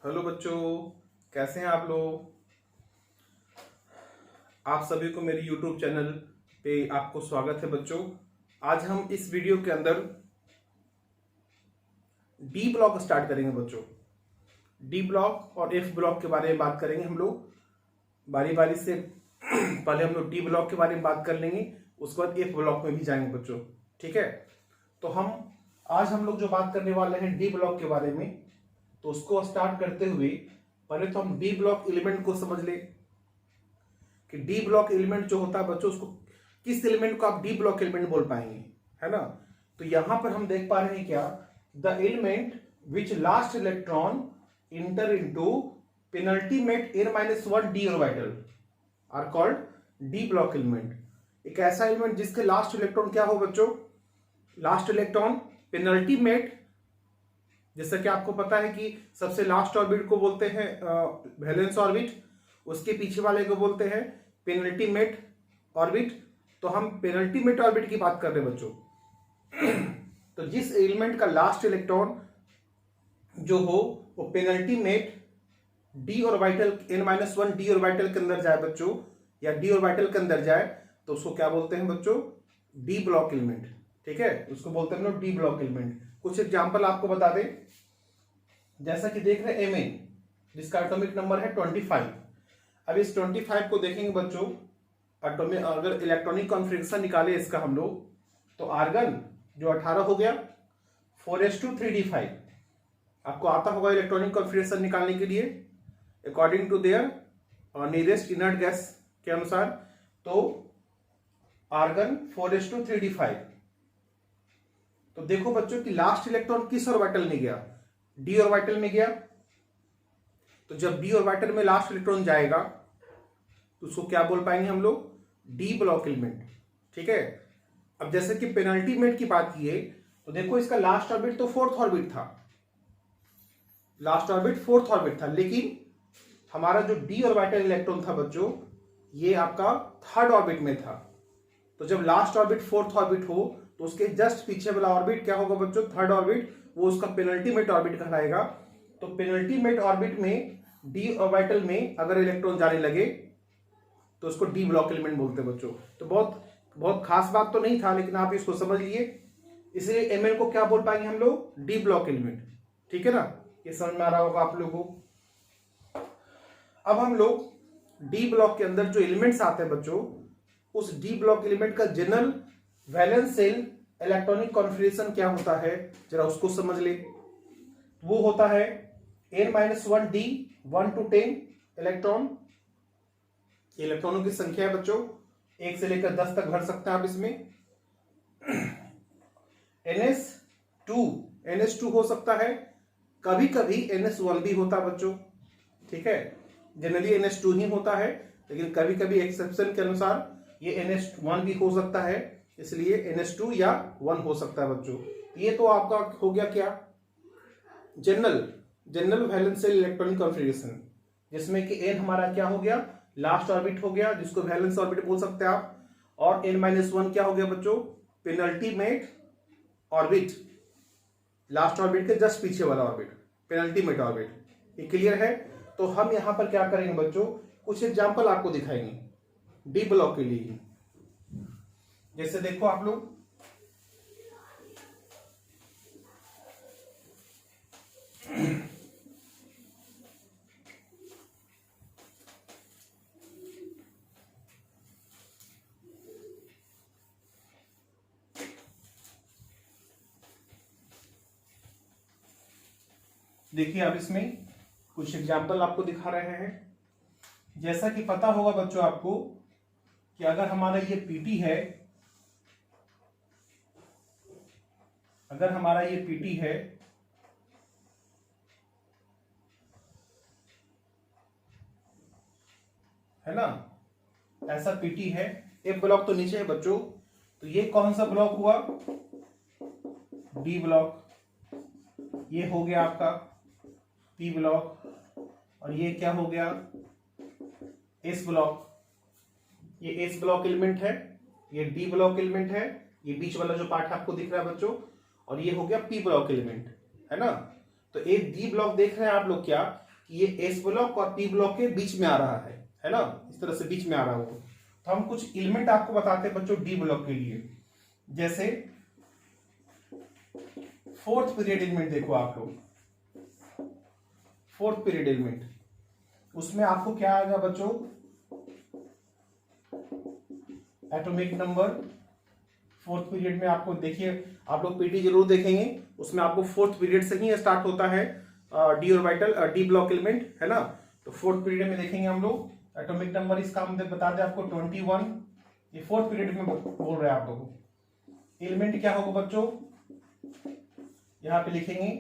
Hello बच्चों, कैसे हैं आप लोग। आप सभी को मेरी YouTube चैनल पे आपको स्वागत है बच्चों। आज हम इस वीडियो के अंदर डी ब्लॉक स्टार्ट करेंगे बच्चों। डी ब्लॉक और एफ ब्लॉक के बारे में बात करेंगे हम लोग बारी बारी से। पहले हम लोग डी ब्लॉक के बारे में बात कर लेंगे, उसके बाद एफ ब्लॉक में भी जाएंगे बच्चों, ठीक है। तो आज हम लोग जो बात करने वाले हैं डी ब्लॉक के बारे में, तो उसको स्टार्ट करते हुए पहले तो हम डी ब्लॉक एलिमेंट को समझ ले कि डी ब्लॉक एलिमेंट जो होता है बच्चों, उसको किस एलिमेंट को आप डी ब्लॉक एलिमेंट बोल पाएंगे, है ना। तो यहां पर हम देख पा रहे हैं क्या, the element which last electron enter into penultimate n-1 d orbital are called d block element. एक ऐसा एलिमेंट जिसके लास्ट इलेक्ट्रॉन क्या हो बच्चों, लास्ट इलेक्ट्रॉन पेनल्टीमेट, जैसा कि आपको पता है कि सबसे लास्ट ऑर्बिट को बोलते हैं वैलेंस ऑर्बिट, उसके पीछे वाले को बोलते हैं पेनल्टीमेट ऑर्बिट। तो हम पेनल्टीमेट ऑर्बिट की बात कर रहे हैं बच्चों। तो जिस एलिमेंट का लास्ट इलेक्ट्रॉन जो हो वो penultimate D orbital n-1 D orbital के अंदर जाए बच्चों, या डी ऑर्बिटल के अंदर जाए, तो उसको क्या बोलते हैं बच्चों, डी ब्लॉक एलिमेंट, ठीक है। उसको बोलते हैं लोग डी ब्लॉक एलिमेंट। कुछ एग्जांपल आपको बता दें, जैसा कि देख रहे हैं Mn, जिसका एटॉमिक नंबर है 25। अब इस 25 को देखेंगे बच्चों, एटॉमिक अगर इलेक्ट्रॉनिक कॉन्फ़िगरेशन निकाले इसका हम लोग, तो आर्गन जो 18 हो गया, 4s2 3d5। आपको आता होगा इलेक्ट्रॉनिक कॉन्फ़िगरेशन निकालने के लिए according to their nearest inert gas के अनुसार। तो आर्गन 4s2 3d5। तो देखो बच्चों कि लास्ट इलेक्ट्रॉन किस ऑर्बिटल में गया, डी ऑर्बिटल में गया। तो जब डी ऑर्बिटल में लास्ट इलेक्ट्रॉन जाएगा तो उसको क्या बोल पाएंगे हम लोग, डी ब्लॉक एलिमेंट, ठीक है। अब जैसे कि पेनल्टीमेट की बात की है, तो देखो इसका लास्ट ऑर्बिट तो फोर्थ ऑर्बिट था, लास्ट ऑर्बिट फोर्थ ऑर्बिट था, लेकिन हमारा जो डी ऑर्बिटल इलेक्ट्रॉन था बच्चों, ये आपका थर्ड ऑर्बिट में था। तो जब लास्ट ऑर्बिट फोर्थ ऑर्बिट हो तो उसके जस्ट पीछे वाला ऑर्बिट क्या होगा बच्चों, थर्ड ऑर्बिट, वो उसका पेनल्टीमेट ऑर्बिट कहलाएगा। तो पेनल्टीमेट ऑर्बिट में डी ऑर्बिटल में अगर इलेक्ट्रॉन जाने लगे तो उसको डी ब्लॉक एलिमेंट बोलते हैं बच्चों। तो बहुत खास बात तो नहीं था, लेकिन आप इसको समझ लिए, इसलिए Mn को क्या बोल पाएंगे हम लोग, डी ब्लॉक एलिमेंट, ठीक है ना। ये समझ में आ रहा होगा आप लोगों को। अब हम लोग डी ब्लॉक के अंदर जो एलिमेंट्स आते हैं बच्चों, उस डी ब्लॉक एलिमेंट का general valence shell electronic configuration क्या होता है, जरा उसको समझ ले। वो होता है n-1 d 1 to 10 इलेक्ट्रॉन। इलेक्ट्रॉनों की संख्या है बच्चों, 1 से लेकर 10 तक भर सकते हैं आप इसमें। ns2 हो सकता है, कभी कभी ns1 भी होता है बच्चों, ठीक है। जनरली ns2 ही होता है, लेकिन कभी कभी एक्सेप्शन के अनुसार ये ns1 भी हो सकता है, इसलिए ns2 या 1 हो सकता है बच्चों। ये तो आपका हो गया क्या, general valence shell electronic configuration, जिसमें कि n हमारा क्या हो गया, लास्ट ऑर्बिट हो गया, जिसको वैलेंस ऑर्बिट बोल सकते हैं आप। और n-1 क्या हो गया बच्चों, पेनल्टीमेट ऑर्बिट, लास्ट ऑर्बिट के जस्ट पीछे वाला ऑर्बिट, पेनल्टीमेट ऑर्बिट। ये क्लियर है। तो हम यहां पर क्या करेंगे बच्चों, कुछ एग्जांपल आपको दिखाएंगे डी ब्लॉक के लिए। जैसे देखो आप लोग, देखिए अब इसमें कुछ एग्जाम्पल आपको दिखा रहे हैं। जैसा कि पता होगा बच्चों आपको कि अगर हमारा ये पीटी है, अगर हमारा ये पीटी है ना, ऐसा पीटी है, एक ब्लॉक तो नीचे है बच्चों, तो ये कौन सा ब्लॉक हुआ, डी ब्लॉक। ये हो गया आपका पी ब्लॉक, और ये क्या हो गया, एस ब्लॉक। ये एस ब्लॉक एलिमेंट है, ये डी ब्लॉक एलिमेंट है, ये बीच वाला जो पार्ट आपको दिख रहा है बच्चों, और ये हो गया पी ब्लॉक एलिमेंट, है ना। तो एक डी ब्लॉक देख रहे हैं आप लोग क्या, कि ये एस ब्लॉक और पी ब्लॉक के बीच में आ रहा है ना, इस तरह से बीच में आ रहा हो। तो हम कुछ एलिमेंट आपको बताते हैं बच्चों डी ब्लॉक के लिए। जैसे फोर्थ पीरियड एलिमेंट देखो आप लोग, फोर्थ पीरियड एलिमेंट, उसमें आपको क्या आएगा बच्चों, एटॉमिक नंबर। फोर्थ पीरियड में आपको देखिए, आप लोग पीटी जरूर देखेंगे, उसमें आपको फोर्थ पीरियड से ही स्टार्ट होता है D orbital D block element, है ना। तो फोर्थ पीरियड में देखेंगे हम लोग एटॉमिक नंबर, इसका हम बता दें आपको 21, ये फोर्थ पीरियड में बोल रहे हैं आप लोगों को। एलिमेंट क्या होगा बच्चों, यहां पे लिखेंगे,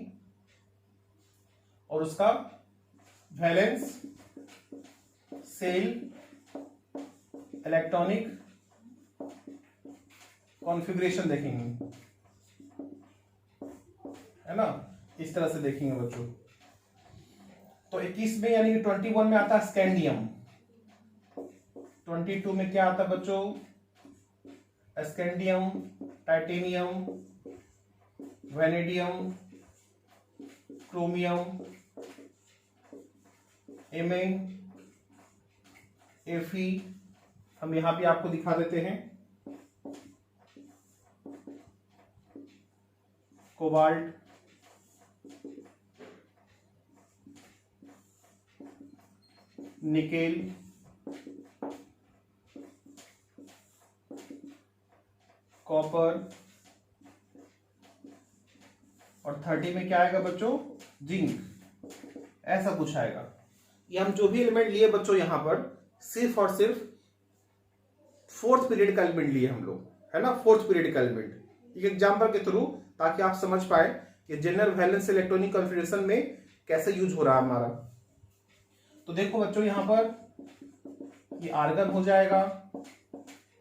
और उसका वैलेंस, सेल, इलेक्ट्रॉनिक कॉन्फ़िगरेशन देखेंगे, है ना, इस तरह से देखेंगे बच्चों। तो 21 में यानी कि 21 में आता है स्कैंडियम, 22 में क्या आता है बच्चों, स्कैंडियम, टाइटेनियम, वेनेडियम, क्रोमियम, एमए, एफी, हम यहां भी आपको दिखा देते हैं, कोबाल्ट, निकेल, कॉपर, और 30 में क्या आएगा बच्चों, जिंक, ऐसा कुछ आएगा। ये हम जो भी एलिमेंट लिए बच्चों यहां पर सिर्फ और सिर्फ फोर्थ पीरियड का एलिमेंट लिए हम लोग, है ना, फोर्थ पीरियड का एलिमेंट। एक एग्जांपल के थ्रू, ताकि आप समझ पाए कि जनरल वैलेंस इलेक्ट्रॉनिक कॉन्फ़िगरेशन में कैसे यूज हो रहा है हमारा। तो देखो बच्चों यहां पर ये आर्गन हो जाएगा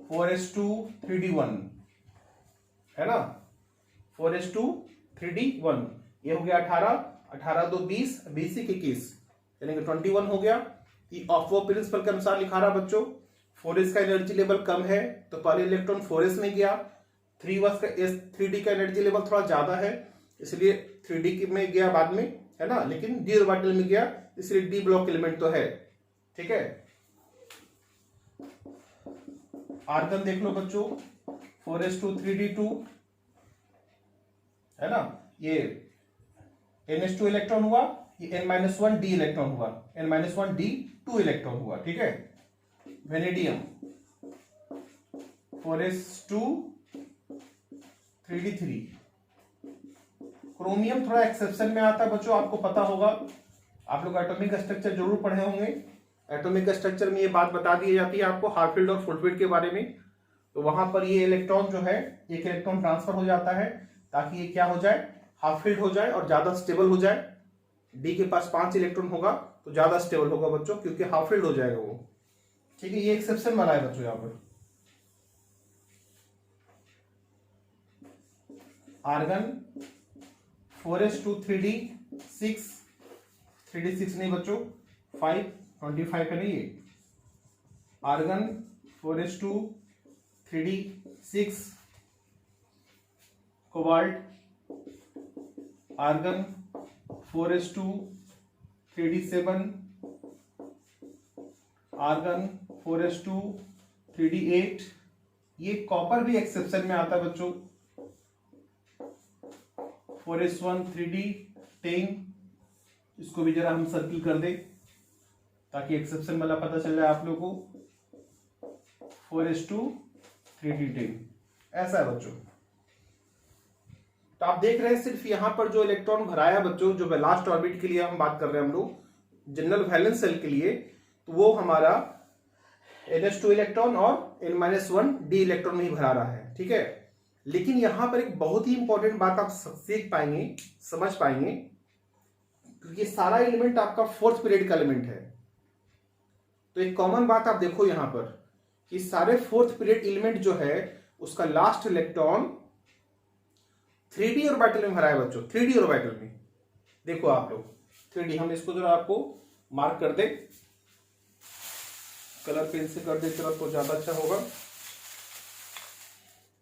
4s2 3d1, है ना, 4s2 3d1, ये हो गया 18, 18 2 20, 20 21, यानी कि 21 हो गया। वो प्रिंसिपल के अनुसार लिखा रहा बच्चों, 4s का एनर्जी लेवल कम है तो पहले इलेक्ट्रॉन 4s में गया, 3d का एनर्जी लेवल थोड़ा ज्यादा है इसलिए 3d में गया बाद में, है ना, लेकिन डी ऑर्बिटल में गया इसलिए डी ब्लॉक एलिमेंट तो है, ठीक है। आर्गन देख लो बच्चों 4s2 3d2, है ना, ये ns2 इलेक्ट्रॉन हुआ, ये n-1 d इलेक्ट्रॉन हुआ, n-1 d 2 इलेक्ट्रॉन हुआ, ठीक है। वेनेडियम 4s2 3d3, क्रोमियम थोड़ा एक्सेप्शन में आता है बच्चों, आपको पता होगा, आप लोग एटॉमिक स्ट्रक्चर जरूर पढ़े होंगे। एटॉमिक स्ट्रक्चर में ये बात बता दी जाती है आपको हाफ फील्ड और फुल फील्ड के बारे में। तो वहां पर ये इलेक्ट्रॉन जो है, एक इलेक्ट्रॉन ट्रांसफर हो जाता है ताकि ये क्या हो जाए, हाफ फील्ड हो जाए और ज्यादा स्टेबल हो जाए। डी के पास 5 इलेक्ट्रॉन होगा तो ज्यादा स्टेबल होगा बच्चों, क्योंकि हाफ फील्ड हो जाएगा वो, ठीक है। ये एक्सेप्शन वाला है बच्चों। यहाँ पर आर्गन 4s2 3d6, 3d6 नहीं बच्चों 5, 25 है नहीं ये, argon 4s2 3d6, cobalt, argon 4s2 3d7, argon 4s2 3d8, ये कॉपर भी एक्सेप्शन में आता है बच्चों, 4s1 3d10, इसको भी जरा हम सर्किल कर दें ताकि एक्सेप्शन वाला पता चल जाए आप लोगों को, 4s2 3d10, ऐसा है बच्चों। तो आप देख रहे हैं सिर्फ यहां पर जो इलेक्ट्रॉन भराया बच्चों, जो लास्ट ऑर्बिट के लिए हम बात कर रहे हैं हम लोग जनरल वैलेंस सेल के लिए, तो वो हमारा ns2 इलेक्ट्रॉन और n-1 d इलेक्ट्रॉन में ही भरा रहा है, ठीक है। लेकिन यहां पर एक बहुत ही इंपॉर्टेंट बात आप सीख पाएंगे, समझ पाएंगे, क्योंकि सारा एलिमेंट आपका फोर्थ पीरियड का एलिमेंट है। तो एक कॉमन बात आप देखो यहां पर कि सारे फोर्थ पीरियड एलिमेंट जो है उसका लास्ट इलेक्ट्रॉन 3d ऑर्बिटल में भरा है बच्चों, 3d ऑर्बिटल में। देखो आप लोग 3d, हम इसको जरा आपको मार्क कर दे, कलर पेन से कर दे तरफ तो ज्यादा अच्छा होगा।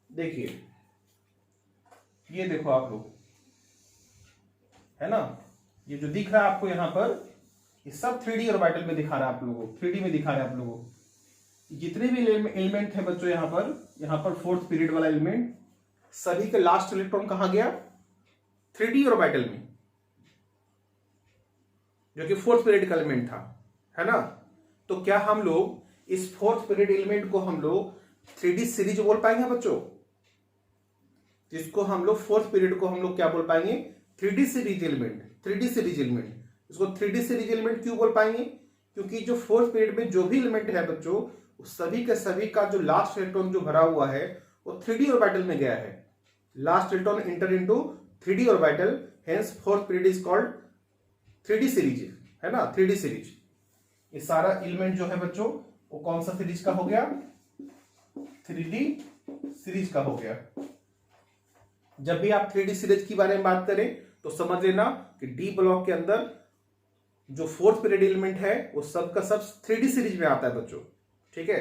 देखिए ये देखो आप लोग, है ना, ये जो दिख रहा है आपको यहां पर, ये सब 3D ऑर्बिटल में दिखा रहा है आप लोगों को, 3D में दिखा रहा है आप लोगों को। जितने भी एलिमेंट है बच्चों यहाँ पर फोर्थ पीरियड वाला एलिमेंट, सभी का लास्ट इलेक्ट्रॉन कहां गया? 3D ऑर्बिटल में, जो कि फोर्थ पीरियड का एलिमेंट था, है ना। तो क्या हम लोग इस फोर्थ पीरियड एलिमेंट को हम लोग 3D सीरीज बोल पाएंगे बच्चों? जिसको हम लोग फोर्थ पीरियड को हम लोग क्या बोल पाएंगे? 3D series element, 3D series element. इसको 3D सीरीज एलिमेंट क्यों बोल पाएंगे? क्योंकि जो फोर्थ पीरियड में जो भी एलिमेंट है बच्चों, सभी के सभी का जो लास्ट इलेक्ट्रॉन जो भरा हुआ है वो 3D ऑर्बिटल में गया है। Last electron enter into 3D orbital, hence fourth period is called 3D series, है ना, 3D सीरीज। ये सारा एलिमेंट जो है बच्चों वो कौन सा सीरीज का हो गया? 3D सीरीज का हो गया। जब भी आप 3D सीरीज के बारे में बात करें तो समझ लेना कि डी ब्लॉक के अंदर जो फोर्थ पीरियड एलिमेंट है वो सब का सब 3D सीरीज में आता है बच्चों, ठीक है।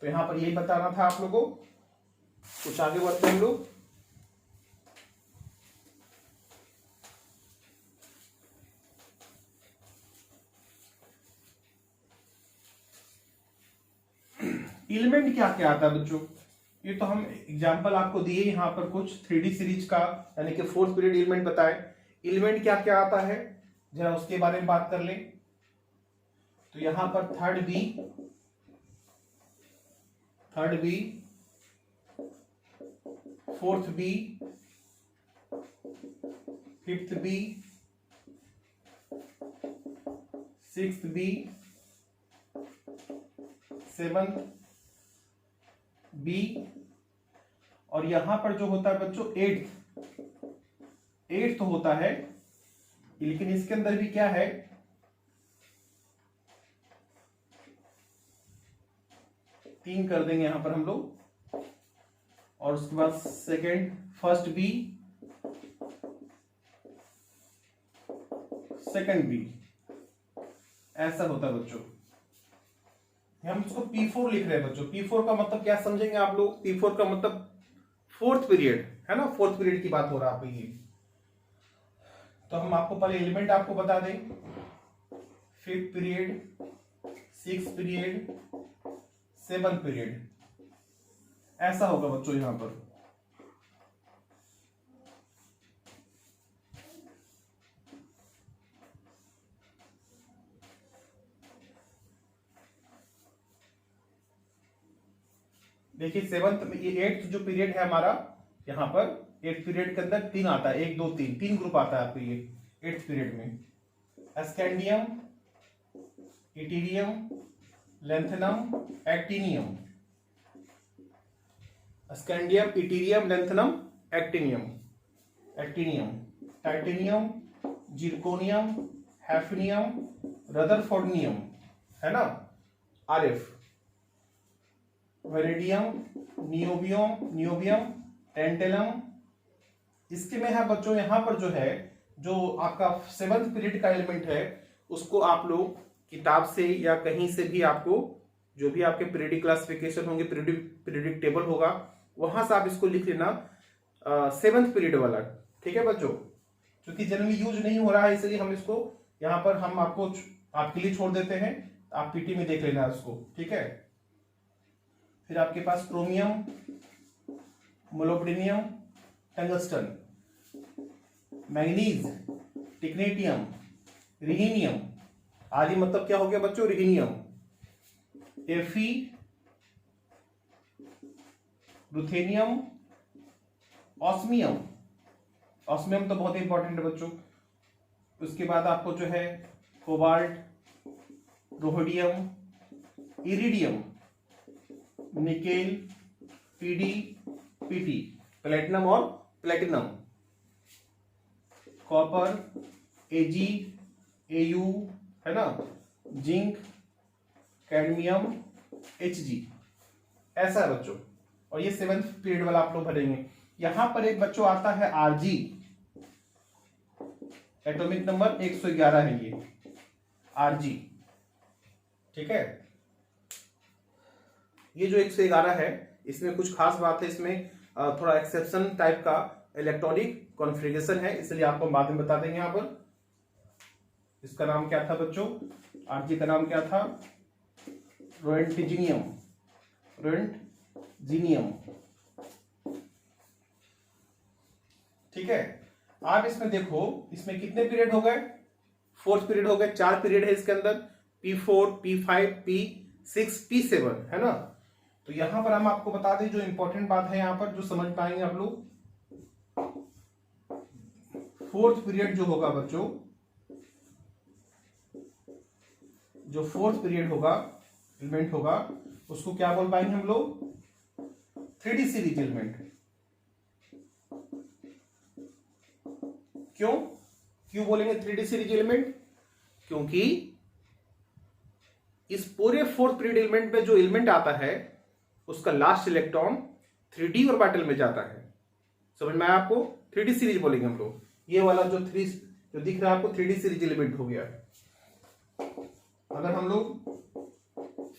तो यहां पर यही बताना था आप लोगों को। कुछ आगे बढ़ते हैं हम लोग। एलिमेंट क्या क्या आता है बच्चों? ये तो हम एग्जांपल आपको दिए यहां पर कुछ 3D सीरीज का, यानी कि फोर्थ पीरियड एलिमेंट बताए। एलिमेंट क्या क्या आता है जरा उसके बारे में बात कर लें। तो यहां पर third B, fourth B, fifth B, sixth B, seventh B, और यहां पर जो होता है बच्चों एट्थ होता है। लेकिन इसके अंदर भी क्या है? तीन कर देंगे यहां पर हम लोग, और उसके बाद फर्स्ट बी, सेकंड बी, ऐसा होता है बच्चों। हम इसको P4 लिख रहे हैं बच्चों। P4 का मतलब क्या समझेंगे आप लोग? P4 का मतलब फोर्थ पीरियड, है ना, फोर्थ पीरियड की बात हो रहा है ये। तो हम आपको पहले एलिमेंट आपको बता दें। Fifth period, sixth period, seventh period, ऐसा होगा बच्चों यहां पर। देखिए सेवंथ में, ये एट्थ जो पीरियड है हमारा, यहां पर एट्थ पीरियड के अंदर तीन आता है, 1 2 3, तीन ग्रुप आता है आपको ये एट्थ पीरियड में। Scandium, yttrium, lanthanum, actinium. Scandium, yttrium, lanthanum, actinium, titanium, zirconium, hafnium, rutherfordium, है ना, आरएफ, वेरिडियम, नियोबियम, टेंटेलम। इसके में है बच्चों यहां पर जो है, जो आपका सेवंथ पीरियड का एलिमेंट है, उसको आप लोग किताब से या कहीं से भी आपको, जो भी आपके पीरियडिक क्लासिफिकेशन होंगे, पीरियडिक टेबल होगा, वहां से आप इसको लिख लेना सेवंथ पीरियड वाला, ठीक है बच्चों। क्योंकि जनरली यूज नहीं हो रहा है, इसलिए हम इसको यहां पर हम आपको आपके लिए छोड़ देते हैं। आप पीटी में देख लेना उसको, ठीक है। फिर आपके पास क्रोमियम, मोलोब्डेनियम, टंगस्टन, मैग्नीज, टिक्नेटियम, रिहीनियम। आदि मतलब क्या हो गया बच्चों? रिहीनियम, एफी, रुथेनियम, ऑस्मियम। ऑस्मियम तो बहुत इंपॉर्टेंट है बच्चों। उसके बाद आपको जो है cobalt, rhodium, iridium, nickel, PD, PT, platinum और प्लेटिनम, कॉपर, एजी, एयू, है ना, जिंक, कैडमियम, एचजी, ऐसा है बच्चों। और ये सेवंथ पीरियड वाला आप लोग भरेंगे। यहां पर एक बच्चों आता है आरजी, एटॉमिक नंबर 111 है ये आरजी, ठीक है। ये जो 111 है, इसमें कुछ खास बात है, इसमें थोड़ा एक्सेप्शन टाइप का इलेक्ट्रॉनिक कॉन्फ़िगरेशन है, इसलिए आपको बाद में बता देंगे यहां पर। इसका नाम क्या था बच्चों? Rg का नाम क्या था? रोएंटिजिनियम। ठीक है। आप इसमें देखो, इसमें कितने पीरियड हो गए? 4 पीरियड हो गए। 4 पीरियड है इसके अंदर, P4, P5, P6, P7, है ना। तो यहां पर हम आपको बता दें, जो इंपॉर्टेंट बात है यहां पर जो समझ पाएंगे आप लोग, 4th पीरियड जो होगा बच्चों, जो 4th पीरियड होगा, एलिमेंट होगा, उसको क्या बोल पाएंगे हम लोग? 3D series element. क्यों बोलेंगे 3D सीरीज एलिमेंट? क्योंकि इस पूरे 4th पीरियड एलिमेंट में जो एलिमेंट आता है उसका लास्ट इलेक्ट्रॉन 3D ऑर्बिटल में जाता है। समझ में आया आपको? 3D सीरीज बोलेंगे हम लोग। ये वाला जो दिख रहा है आपको 3D सीरीज एलिमेंट हो गया। अगर हम लोग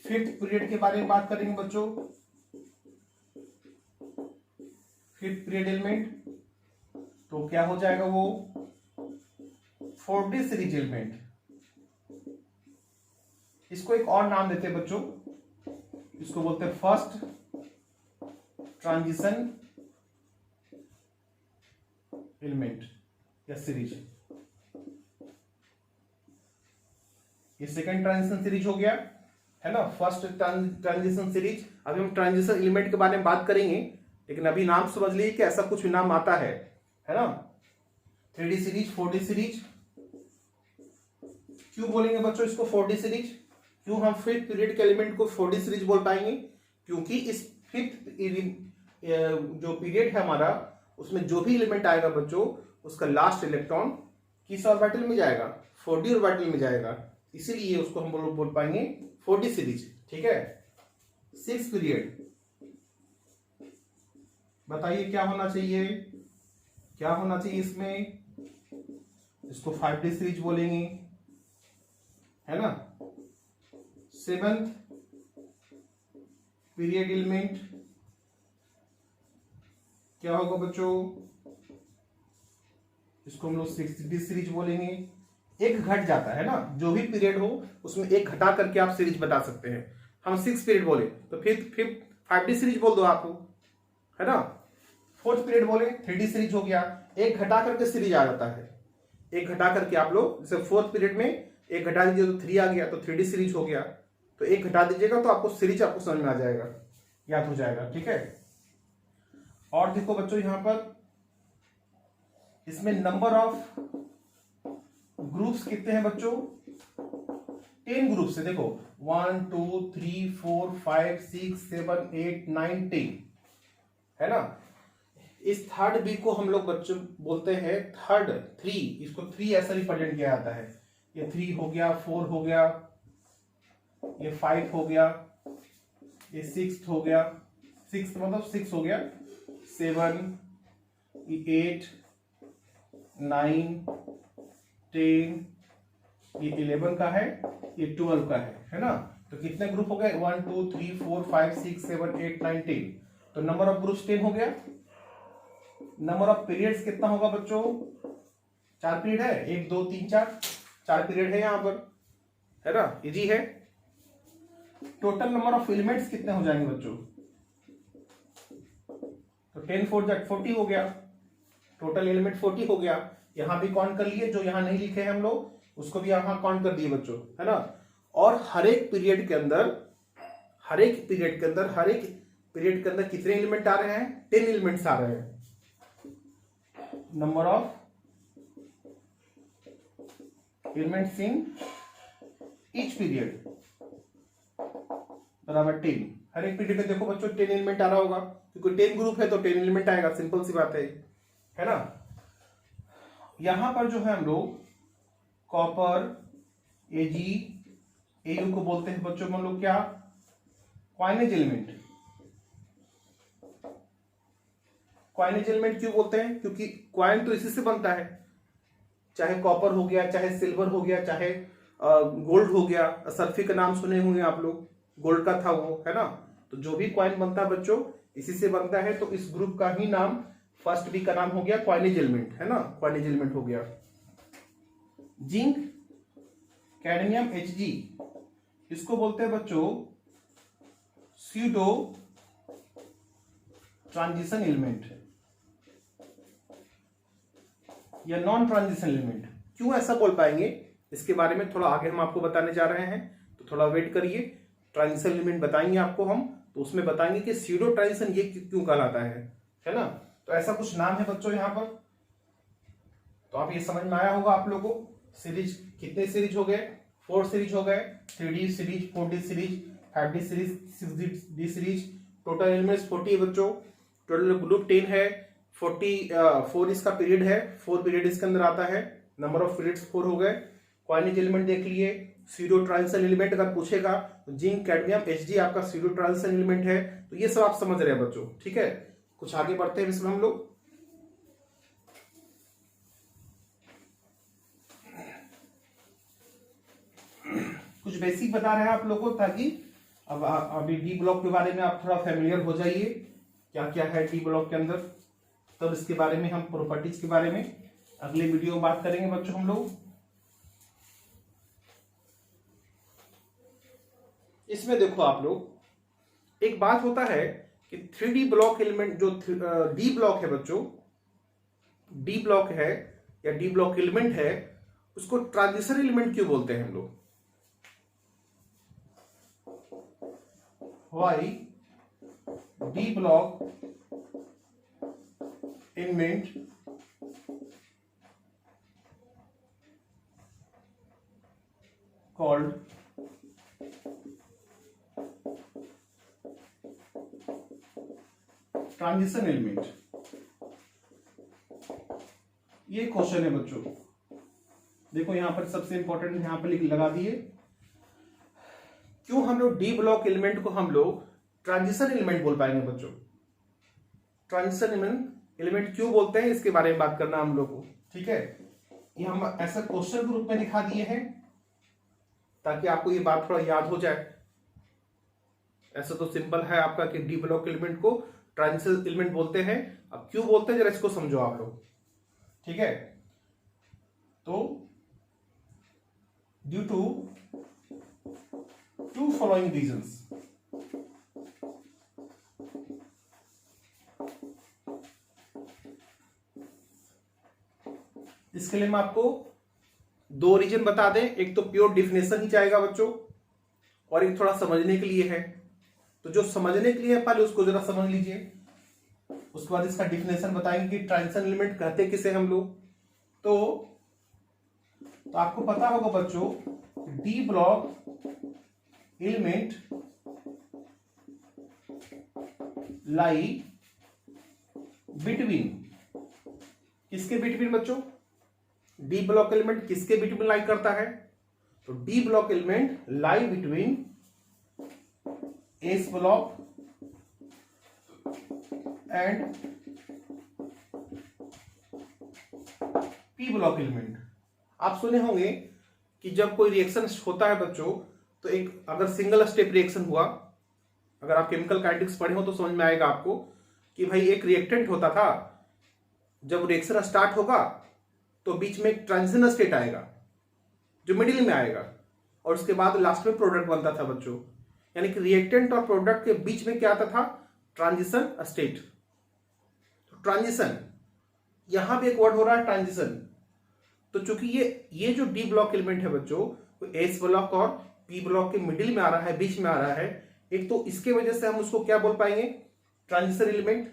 5th पीरियड के बारे में बात करेंगे बच्चों, 5th पीरियड एलिमेंट, तो क्या हो जाएगा वो? 4D series element. इसको एक और नाम देते हैं बच्चों, इसको बोलते हैं फर्स्ट ट्रांजिशन एलिमेंट या सीरीज। ये सेकंड ट्रांजिशन सीरीज हो गया, है ना, फर्स्ट ट्रांजिशन सीरीज। अभी हम ट्रांजिशन एलिमेंट के बारे में बात करेंगे, लेकिन अभी नाम समझ लीजिए कि ऐसा कुछ भी नाम आता है ना। 3D series, 4D series. क्यों बोलेंगे बच्चों इसको 4D सीरीज? क्यों हम 5th पीरियड के एलिमेंट को 4D सीरीज बोल पाएंगे? क्योंकि इस 5th जो पीरियड है हमारा, उसमें जो भी एलिमेंट आएगा बच्चों, उसका लास्ट इलेक्ट्रॉन किस ऑर्बिटल में जाएगा? 4D ऑर्बिटल में जाएगा। इसीलिए उसको हम बोल पाएंगे 4D सीरीज। ठीक है। 6th पीरियड, बताइए क्या होना चाहिए? क्या होना चाहिए इसमें? इसको 5D सीरीज बोलेंगे, है ना। 7th पीरियड एलिमेंट क्या होगा बच्चों? इसको हम लोग 6D सीरीज बोलेंगे। एक घट जाता है ना, जो भी पीरियड हो उसमें एक घटा करके आप सीरीज बता सकते हैं। हम 6 पीरियड बोले तो फिर 5D सीरीज बोल दो आप, है ना। 4th पीरियड बोले 3D सीरीज हो गया। एक घटा करके सीरीज आ जाता है। एक घटा करके आप लोग, जैसे 4th पीरियड में एक घटा दीजिए तो 3 आ गया, तो 3D सीरीज हो गया। तो एक घटा दीजिएगा तो आपको सीरीज आपको समझ में आ जाएगा, याद हो जाएगा। ठीक है। और देखो बच्चों, यहां पर इसमें नंबर ऑफ ग्रुप्स कितने हैं बच्चों? 10 ग्रुप्स है। देखो 1 2 3 4 5 6 7 8 9 10, है ना। इस 3rd बी को हम लोग बच्चों बोलते हैं 3, इसको 3 ऐसा रिप्रेजेंट किया जाता है। ये 3 हो गया, 4 हो गया, ये 5 हो गया, ये 6 हो गया, 6 मतलब 6 हो गया, 7, 8, 9, 10, ये 11 का है, ये 12 का है ना। तो कितने ग्रुप हो गए? 1 2 3 4 5 6 7 8 9 10। तो नंबर ऑफ ग्रुप्स 10 हो गया। नंबर ऑफ पीरियड्स कितना होगा बच्चों? 4 पीरियड है, 1 2 3 4 पीरियड है यहां पर, है ना, इजी है। टोटल नंबर ऑफ एलिमेंट्स कितने हो जाएंगे बच्चों? तो 10 4 40 हो गया। टोटल एलिमेंट 40 हो गया। यहां भी काउंट कर लिए, जो यहां नहीं लिखे हैं हम लोग उसको भी यहां काउंट कर दिए बच्चों, है ना। और हर एक पीरियड के अंदर कितने एलिमेंट आ रहे हैं? 10 एलिमेंट्स आ रहे हैं। Number of elements in each period बराबर 10। हर एक पीरियड में देखो बच्चों 10 एलिमेंट आ रहा होगा, क्योंकि 10 ग्रुप है तो 10 एलिमेंट आएगा। सिंपल सी बात है ना। यहां पर जो है हम लोग कॉपर, Ag, Au को बोलते हैं बच्चों हम लोग क्या? Coinage element. क्वाइनेज एलिमेंट क्यों बोलते हैं? क्योंकि क्वाइन तो इसी से बनता है, चाहे कॉपर हो गया, चाहे सिल्वर हो गया, चाहे गोल्ड हो गया। सर्फी का नाम सुने होंगे आप लोग, गोल्ड का था वो, है ना। तो जो भी क्वाइन बनता है बच्चों इसी से बनता है। तो इस ग्रुप का ही नाम, फर्स्ट बी का नाम हो गया क्वाइनेज एलिमेंट, है ना, क्वाइनेज एलिमेंट हो गया। जिंक कैडमियम Hg, इसको बोलते हैं बच्चों स्यूडो ट्रांजिशन एलिमेंट या नॉन ट्रांजिशन एलिमेंट। क्यों ऐसा बोल पाएंगे इसके बारे में थोड़ा आगे हम आपको बताने जा रहे हैं, तो थोड़ा वेट करिए। ट्रांजिशन एलिमेंट बताएंगे आपको हम, तो उसमें बताएंगे कि स्यूडो ट्रांजिशन ये क्यों कहलाता है ना। तो ऐसा कुछ नाम है बच्चों यहाँ पर, तो आप ये समझ में आया होगा आप लोगों को। सीरीज कितने सीरीज हो गए, 4 सीरीज हो गए, 3D series, 4D series, 5D series, 6D series. Total elements 40 है बच्चों, टोटल ग्रुप 10 है। 4 इसका पीरियड है, 4 पीरियड इसके अंदर आता है। नंबर ऑफ पीरियड्स 4 हो गए। कॉइनेज एलिमेंट देख लिए। स्यूडो ट्रांजिशन एलिमेंट अगर पूछेगा तो जिंक, कैडमियम, Hg आपका स्यूडो ट्रांजिशन एलिमेंट है। तो ये सब आप समझ रहे हैं बच्चों, ठीक है। कुछ आगे बढ़ते हैं इसमें हम लोग। कुछ बेसिक बता रहे हैं आप लोगों को, ताकि अब अभी डी ब्लॉक के बारे में आप थोड़ा फेमिलियर हो जाइए, क्या क्या है डी ब्लॉक के अंदर। तब इसके बारे में हम प्रॉपर्टीज के बारे में अगले वीडियो में बात करेंगे बच्चों हम लोग। इसमें देखो आप लोग, एक बात होता है कि 3D ब्लॉक एलिमेंट जो डी ब्लॉक है बच्चों, डी ब्लॉक है या डी ब्लॉक एलिमेंट है, उसको ट्रांजिशन एलिमेंट क्यों बोलते हैं हम लोग? Why D block element called transition element. ये क्वेश्चन है बच्चों, देखो यहां पर सबसे इंपॉर्टेंट यहां पर लगा दिए, क्यों हम लोग डी ब्लॉक एलिमेंट को हम लोग ट्रांजिशन एलिमेंट बोल पाएंगे बच्चों? ट्रांजिशन एलिमेंट क्यों बोलते हैं इसके बारे में बात करना हम लोग को, ठीक है। ये हम ऐसा क्वेश्चन के रूप में दिखा दिए हैं ताकि आपको ये बात थोड़ा याद हो जाए। ऐसा तो सिंपल है आपका कि डी ब्लॉक एलिमेंट को ट्रांजिशन एलिमेंट बोलते हैं। अब क्यों बोलते हैं जरा इसको समझो आप लोग, ठीक है। तो ड्यू टू 2 फॉलोइंग रीजंस। इसके लिए मैं आपको 2 रीजन बता दें, एक तो प्योर डिफिनेशन ही चाहेगा बच्चों, और एक थोड़ा समझने के लिए है। तो जो समझने के लिए है पहले उसको जरा समझ लीजिए, उसके बाद इसका डिफिनेशन बताएंगे कि ट्रांजिशन एलिमेंट कहते किसे हम लोग। तो आपको पता होगा बच्चों, D block element lie between, किसके बिटवीन बच्चों? डी ब्लॉक एलिमेंट किसके बिटवीन लाई करता है? तो D block element lie between S block and P block element. आप सुने होंगे कि जब कोई रिएक्शन होता है बच्चों, तो एक अगर सिंगल स्टेप रिएक्शन हुआ, अगर आप केमिकल काइनेटिक्स पढ़े हो तो समझ में आएगा आपको कि भाई एक रिएक्टेंट होता था, जब रिएक्शन स्टार्ट होगा तो बीच में एक ट्रांजिशन स्टेट आएगा जो मिडिल में आएगा, और उसके बाद लास्ट में प्रोडक्ट बनता था बच्चों। यानी कि रिएक्टेंट और प्रोडक्ट के बीच में क्या आता था? Transition state. ट्रांजिशन, यहां भी एक वर्ड हो रहा है ट्रांजिशन। तो चूंकि ये जो डी ब्लॉक एलिमेंट है बच्चों, वो एस ब्लॉक और पी ब्लॉक के मिडिल में आ रहा है, बीच में आ रहा है, एक तो इसके वजह से हम उसको क्या बोल पाएंगे? ट्रांजिशन एलिमेंट,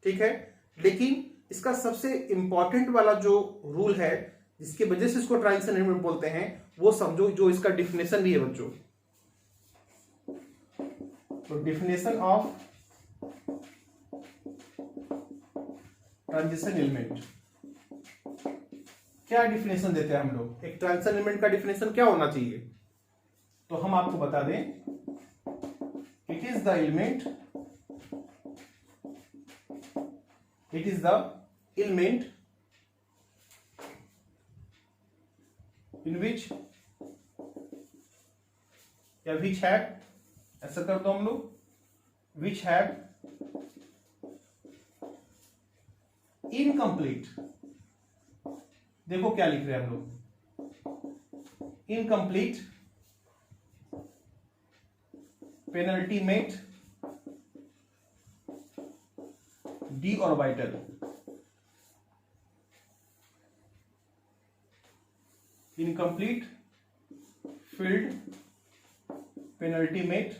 ठीक है। लेकिन इसका सबसे इंपॉर्टेंट वाला जो रूल है जिसकी वजह से इसको ट्रांजिशन एलिमेंट बोलते हैं, वो समझो, जो इसका डिफिनेशन भी है बच्चों। तो डिफिनेशन ऑफ ट्रांजिशन एलिमेंट, क्या डिफिनेशन देते हैं हम लोग? एक ट्रांजिशन एलिमेंट का डिफिनेशन क्या होना चाहिए? तो हम आपको बता दें, it is the element, it is the element in which या विच हैव, ऐसा कर दो हम लोग, विच हैव इनकम्प्लीट। देखो क्या लिख रहे हैं हम लोग, incomplete penultimate D orbital, incomplete field penultimate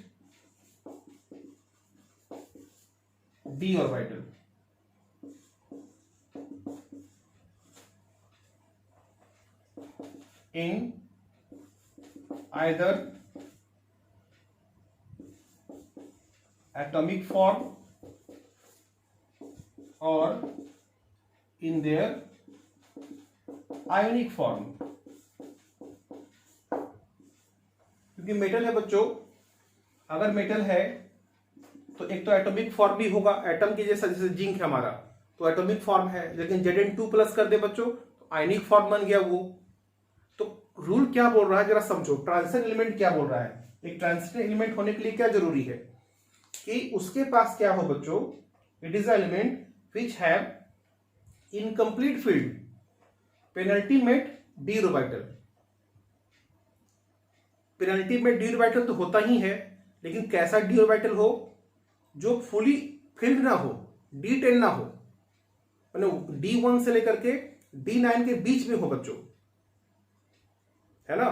D orbital. in either atomic form or in their ionic form। क्योंकि मेटल है बच्चों, अगर मेटल है तो एक तो एटॉमिक फॉर्म भी होगा, एटम के जैसा, जैसे जिंक है हमारा तो एटॉमिक फॉर्म है, लेकिन Zn2+ कर दे बच्चों तो आयनिक फॉर्म बन गया वो। तो रूल क्या बोल रहा है जरा समझो, ट्रांजिशन एलिमेंट क्या बोल रहा है। एक ट्रांजिशन एलिमेंट होने के लिए क्या जरूरी है कि उसके पास क्या हो बच्चों, it is element which have incomplete field penultimate D orbital. Penultimate D orbital तो होता ही है, लेकिन कैसा डी ऑर्बिटल हो, जो फुली फिल्ड ना हो, D10 ना हो, मतलब D1 से लेकर के D9 के बीच में हो बच्चों, है ना,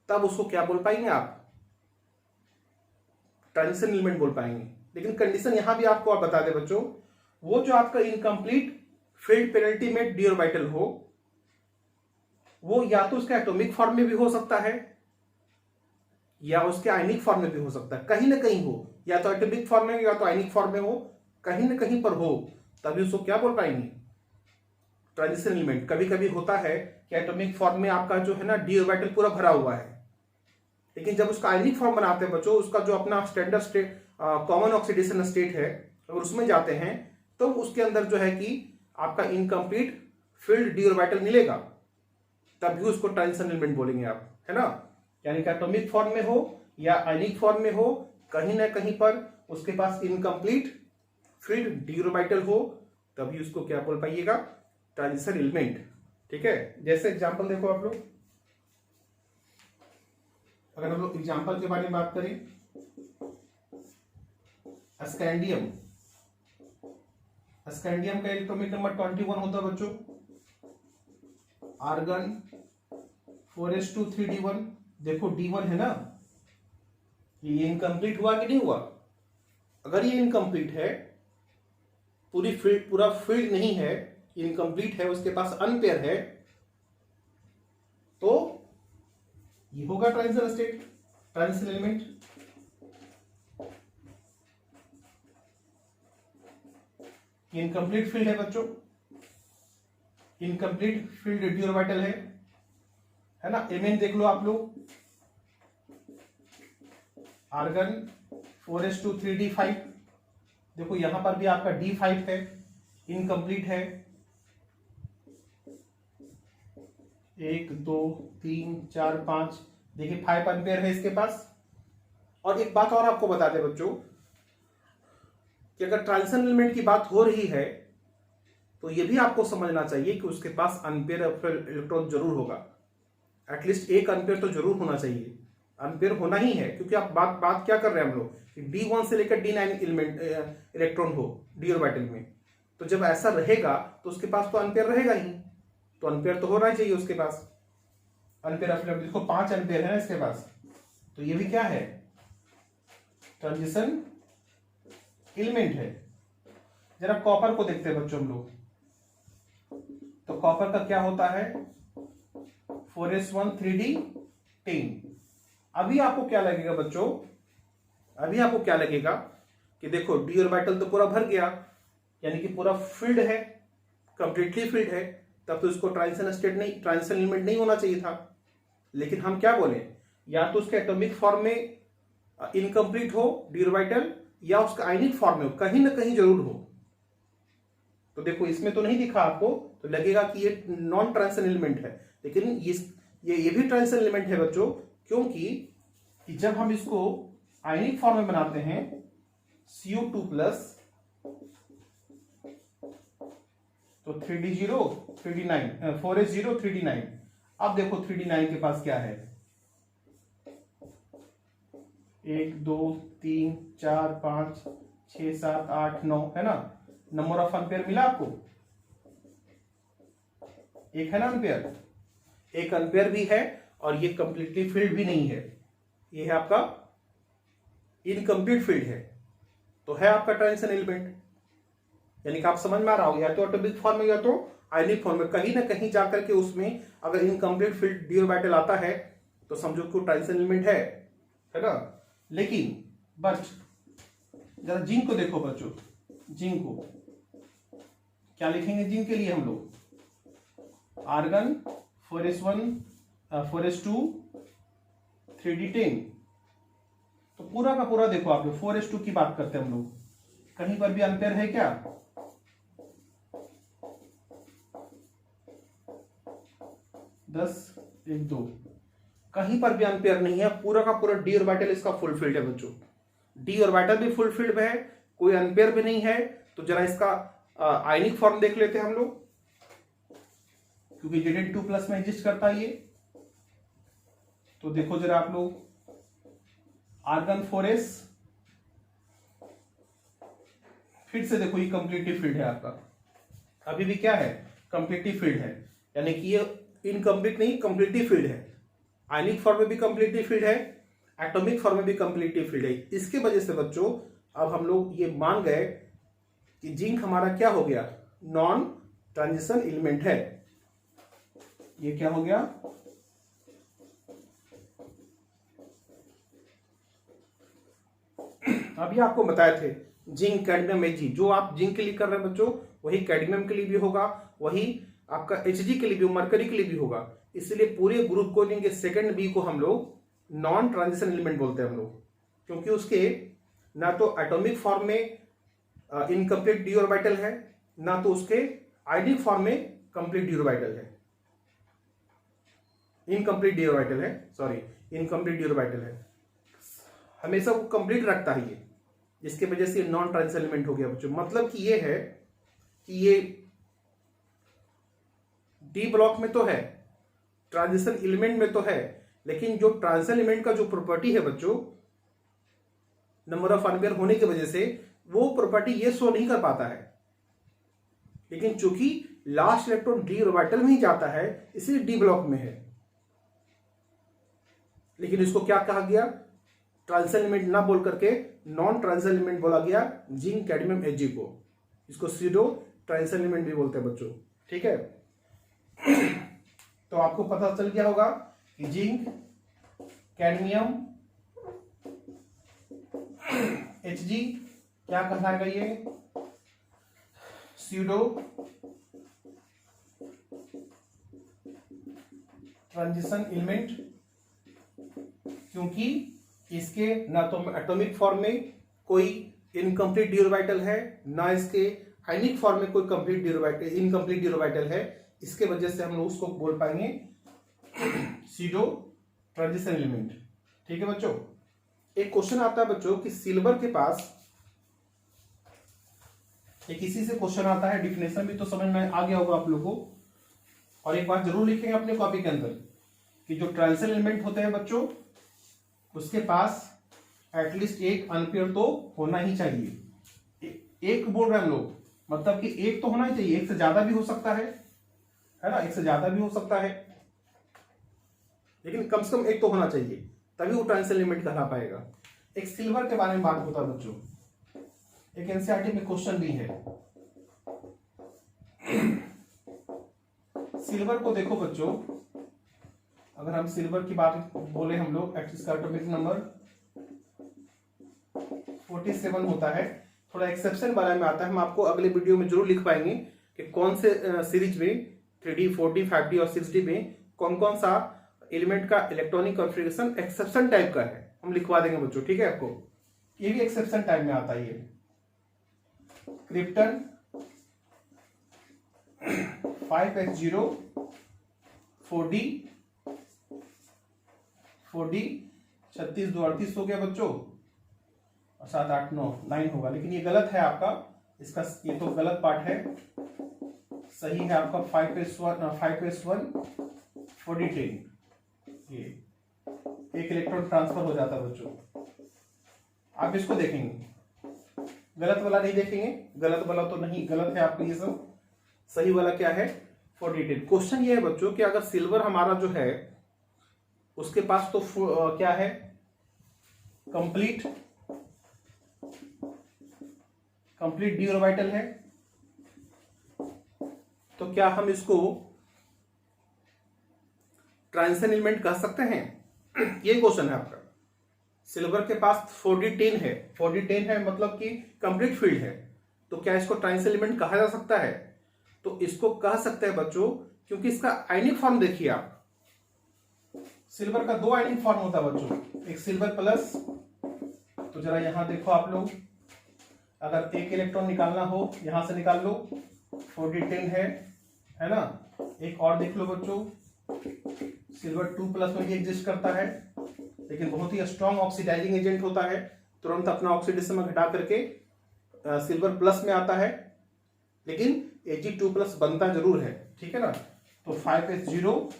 तब उसको क्या बोल पाएंगे आप, ट्रांजिशन एलिमेंट बोल पाएंगे। लेकिन कंडीशन यहां भी आपको आप बता दें बच्चों, वो जो आपका incomplete field penultimate D orbital हो, वो या तो उसका एटॉमिक फॉर्म में भी हो सकता है या उसके आयनिक फॉर्म में भी हो सकता है, कहीं ना कहीं हो, या तो एटॉमिक फॉर्म में या तो आयनिक फॉर्म में हो, कहीं ना कहीं पर हो, तभी उसको क्या बोल पाएंगे, ट्रांजिशन एलिमेंट। कभी कभी होता है कि एटॉमिक फॉर्म में आपका जो है ना डी ऑर्बिटल पूरा भरा हुआ है, लेकिन जब उसका आयनिक फॉर्म बनाते हैं बच्चों, उसका जो अपना standard state common oxidation state है, अगर उसमें जाते हैं तो उसके अंदर जो है कि आपका इनकम्प्लीट फील्ड डी ऑर्बिटल मिलेगा, तब भी उसको ट्रांजिशन एलिमेंट बोलेंगे आप, है ना। यानी कि एटॉमिक फॉर्म में हो या आयनिक फॉर्म में हो, कहीं ना कहीं पर उसके पास इनकम्प्लीट फील्ड डी ऑर्बिटल हो, तभी उसको क्या बोल पाइएगा, ट्रांजिशन एलिमेंट। ठीक है, जैसे एग्जांपल देखो आप लोग, अगर हम लोग एग्जांपल के बारे में बात करें, स्कैंडियम, स्कैंडियम का एटॉमिक नंबर 21 होता है बच्चों, आर्गन 4s2 3d1, देखो D1 है ना, ये इनकम्प्लीट हुआ कि नहीं हुआ। अगर ये इनकम्प्लीट है, पूरी फील्ड, पूरा फील्ड नहीं है, इनकम्प्लीट है, उसके पास अनपेयर है, तो ये होगा transition state, transition element. Incomplete field है बच्चों, इनकम्प्लीट फील्ड डी ऑर्बिटल है ना। एलिमेंट देख लो आप लोग, आर्गन 4s2 3d5, देखो यहां पर भी आपका D5 है, इनकम्प्लीट है, 1 2 3 4 5, देखिए 5 एम्पेयर है इसके पास। और एक बात और आपको बता दें बच्चों कि अगर ट्रांजिशन एलिमेंट की बात हो रही है तो यह भी आपको समझना चाहिए कि उसके पास अनपेयर इलेक्ट्रॉन जरूर होगा, एटलीस्ट 1 अनपेयर तो जरूर होना चाहिए, अनपेयर होना ही है, क्योंकि आप बात क्या कर रहे हैं हम लोग कि D1 से लेकर D9 एलिमेंट इलेक्ट्रॉन हो डी ऑर्बिटल में, तो जब ऐसा रहेगा तो उसके पास तो अनपेयर रहेगा ही, तो अनपेयर तो होना ही चाहिए उसके पास। अनपेयर ऑफ देखो 5 अनपेयर है ना इसके पास, तो ये भी क्या है, ट्रांजिशन एलिमेंट है। जरा कॉपर को देखते हैं बच्चों हम लोग, तो कॉपर का क्या होता है, 4s1 3d10। अभी आपको क्या लगेगा बच्चों, अभी आपको क्या लगेगा कि देखो डी ऑर्बिटल तो पूरा भर गया, यानी कि पूरा फील्ड है, कंप्लीटली फील्ड है, तब तो इसको ट्रांजिशन स्टेट नहीं, ट्रांजिशन एलिमेंट नहीं होना चाहिए था। लेकिन हम क्या बोले, या तो उसके एटॉमिक फॉर्म में इनकम्प्लीट हो डी ऑर्बिटल, या उसका आयनिक फॉर्म में हो, कहीं ना कहीं जरूर हो। तो देखो इसमें तो नहीं दिखा आपको, तो लगेगा कि ये नॉन ट्रांजिशन एलिमेंट है, लेकिन ये भी ट्रांजिशन एलिमेंट है बच्चों, क्योंकि कि जब हम इसको आयनिक फॉर्म में बनाते हैं CO2+, तो 3d0 3d9 4s0 3d9। अब देखो 3d9 के पास क्या है, 1 2 3 4 5 6 7 8 9 है ना, नंबर ऑफ एम्पेयर मिला आपको, एक है ना एम्पेयर, एक एम्पेयर भी है और ये कंप्लीटली फील्ड भी नहीं है, ये है आपका इनकम्प्लीट फील्ड है, तो है आपका ट्रांजिशन एलिमेंट। यानी कि आप समझ में आ रहा होगा, या तो एटॉमिक फॉर्म में या तो आयनिक फॉर्म में, कहीं ना कहीं जाकर के उसमें अगर इनकम्प्लीट फील्ड डी ऑर्बिटल आता है तो समझो कि ट्रांजिशन एलिमेंट है ना। लेकिन बट जरा जिंक को देखो बच्चों, जिंक को क्या लिखेंगे जिंक के लिए हम लोग, आर्गन 4s1 4s2 3d10, तो पूरा का पूरा देखो आप लोग 4s2 की बात करते हैं हम लोग, कहीं पर भी अंतर है क्या, 10 1 2, कहीं पर भी अनपेयर नहीं है, पूरा का पूरा डी ऑर्बिटल इसका फुल फील्ड है बच्चों, डी ऑर्बिटल भी फुल फील्ड में है, कोई अनपेयर भी नहीं है। तो जरा इसका आयनिक फॉर्म देख लेते हैं हम लोग, क्योंकि Zn2+ में एग्जिस्ट करता है ये, तो देखो जरा आप लोग, आर्गन 4s, फिर से देखो ये कंप्लीटिव फील्ड है आपका, अभी भी क्या है कंप्लीटिव फील्ड है, यानी कि ये इनकम्प्लीट नहीं कंप्लीटिव फील्ड है, आयनिक फॉर्म में भी कंप्लीटिव फील्ड है, एटॉमिक फॉर्म में भी कंप्लीटिव फील्ड है। इसके वजह से बच्चों अब हम लोग ये मान गए कि जिंक हमारा क्या हो गया, नॉन ट्रांजिशन एलिमेंट है। ये क्या हो गया, अभी आपको बताए थे जिंक कैडमियम Hg, जो आप जिंक के लिए कर रहे हैं बच्चों वही कैडमियम के लिए भी होगा, वही आपका Hg के लिए भी, मरकरी के लिए भी होगा। इसलिए पूरे ग्रुप को लेंगे सेकंड बी को हम लोग नॉन ट्रांजिशन एलिमेंट बोलते हैं हम लोग, क्योंकि उसके ना तो एटॉमिक फॉर्म में इनकम्प्लीट डी ऑर्बिटल है, ना तो उसके आयनिक फॉर्म में कंप्लीट डी ऑर्बिटल है, इनकम्प्लीट डी ऑर्बिटल है, सॉरी इनकम्प्लीट डी ऑर्बिटल है, हमेशा वो कंप्लीट रखता है ये, जिसके वजह से नॉन ट्रांजिशन एलिमेंट हो गया बच्चों। मतलब कि ये है कि ये डी ब्लॉक में तो है, ट्रांजिशन एलिमेंट में तो है, लेकिन जो ट्रांजिशन एलिमेंट का जो प्रॉपर्टी है बच्चों, नंबर ऑफ अनपेयर होने की वजह से वो प्रॉपर्टी ये शो नहीं कर पाता है, लेकिन चूंकि लास्ट इलेक्ट्रॉन डी ऑर्बिटल में ही जाता है इसलिए डी ब्लॉक में है। लेकिन इसको क्या कहा गया, ट्रांजिशन एलिमेंट ना बोल करके नॉन ट्रांजिशन एलिमेंट बोला गया जिंक कैडमियम Hg को, इसको सीडो ट्रांजिशन एलिमेंट भी बोलते हैं बच्चों, ठीक है। तो आपको पता चल गया होगा कि जिंक कैडमियम Hg क्या कहलाएगा, ये सीडो ट्रांजिशन एलिमेंट, क्योंकि इसके ना तो एटॉमिक फॉर्म में कोई इनकम्प्लीट डी ऑर्बिटल है, ना इसके आयनिक फॉर्म में कोई complete D orbital, incomplete D orbital है, इसके वजह से हम लोग उसको बोल पाएंगे सीडो ट्रांजिशन एलिमेंट, ठीक है बच्चों। एक क्वेश्चन आता है बच्चों कि सिल्वर के पास, एक इसी से क्वेश्चन आता है, डिफिनेशन भी तो समझ में आ गया होगा आप लोगों को, और एक बात जरूर लिखेंगे अपने कॉपी के अंदर कि जो ट्रांजिशन एलिमेंट होते हैं बच्चों उसके पास एटलीस्ट एक अनपेयर तो होना ही चाहिए। एक बोल रहे हैं हम लोग, मतलब कि एक तो होना ही चाहिए, एक से ज्यादा भी हो सकता है ना, एक से ज्यादा भी हो सकता है, लेकिन कम से कम एक तो होना चाहिए, तभी वो ट्रांजिशन एलिमेंट कहला पाएगा। एक सिल्वर के बारे में बात होता है बच्चों, एक एनसीईआरटी में क्वेश्चन भी है। सिल्वर को देखो बच्चों, अगर हम सिल्वर की बात बोले हम लोग, इसका एटॉमिक नंबर 47 होता है, थोड़ा एक्सेप्शन वाला में आता है, हम आपको अगले वीडियो में जरूर लिख पाएंगे कि कौन से सीरीज में 3D 4D 5D और 6D में कौन कौन सा एलिमेंट का इलेक्ट्रॉनिक कॉन्फ़िगरेशन एक्सेप्शन टाइप का है, हम लिखवा देंगे बच्चों, ठीक है। आपको ये भी एक्सेप्शन टाइप में आता है, ये क्रिप्टन 5s0 4D 36 2 38 हो गया बच्चों, और 7 8 9 9 होगा, लेकिन ये गलत है आपका, इसका ये तो गलत पार्ट है, सही है आपका 5s1 4D10, ये एक इलेक्ट्रॉन ट्रांसफर हो जाता है बच्चों, आप इसको देखेंगे, गलत वाला नहीं देखेंगे, गलत वाला तो नहीं, गलत है आपका ये सब, सही वाला क्या है 42। क्वेश्चन ये है बच्चों कि अगर सिल्वर हमारा जो है उसके पास तो क्या है कंप्लीट डी ऑर्बिटल है, तो क्या हम इसको ट्रांजिशन एलिमेंट कह सकते हैं? ये क्वेश्चन है आपका। सिल्वर के पास 4d10 है, 4d10 है मतलब कि कंप्लीट फील्ड है, तो क्या इसको ट्रांजिशन एलिमेंट कहा जा सकता है? तो इसको कह सकते हैं बच्चों, क्योंकि इसका आयनिक फॉर्म देखिए आप, सिल्वर का 2 आयनिक फॉर्म होता है बच्चों, एक सिल्वर प्लस, तो जरा यहां देखो आप लोग, अगर एक इलेक्ट्रॉन निकालना हो यहां से निकाल लो, 4d10 है ना। एक और देख लो बच्चों, सिल्वर 2+ में भी एग्जिस्ट करता है, लेकिन बहुत ही स्ट्रॉन्ग ऑक्सीडाइजिंग एजेंट होता है, तुरंत अपना ऑक्सीडेशन घटा करके सिल्वर प्लस में आता है, लेकिन Ag2+ बनता जरूर है, ठीक है ना। तो 5s0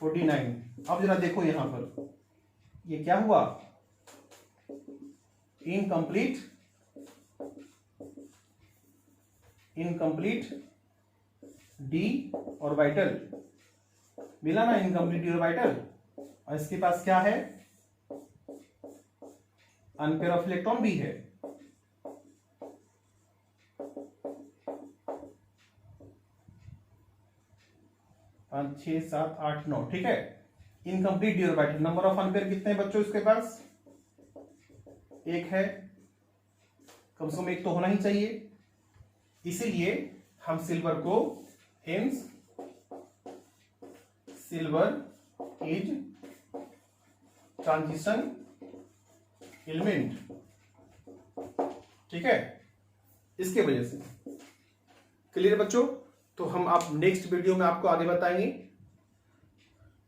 49। अब जरा देखो यहां पर ये क्या हुआ, इनकम्प्लीट डी ऑर्बिटल मिला ना, इनकम्प्लीट डी ऑर्बिटल, और इसके पास क्या है अनपेयर ऑफ इलेक्ट्रॉन भी है। पांच 6 7 8 9, ठीक है, incomplete D orbital. Number of unpair कितने हैं बच्चों इसके पास? एक है, कम से कम एक तो होना ही चाहिए, इसीलिए हम सिल्वर को hence silver is transition element, ठीक है, इसके वजह से। क्लियर बच्चों? तो हम आप नेक्स्ट वीडियो में आपको आगे बताएंगे,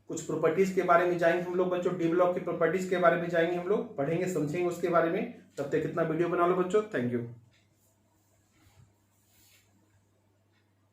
कुछ प्रॉपर्टीज के बारे में जाएंगे हम लोग बच्चों, डी ब्लॉक की प्रॉपर्टीज के बारे में जाएंगे हम लोग, पढ़ेंगे समझेंगे उसके बारे में। तब तक कितना वीडियो बना लो बच्चों। Thank you.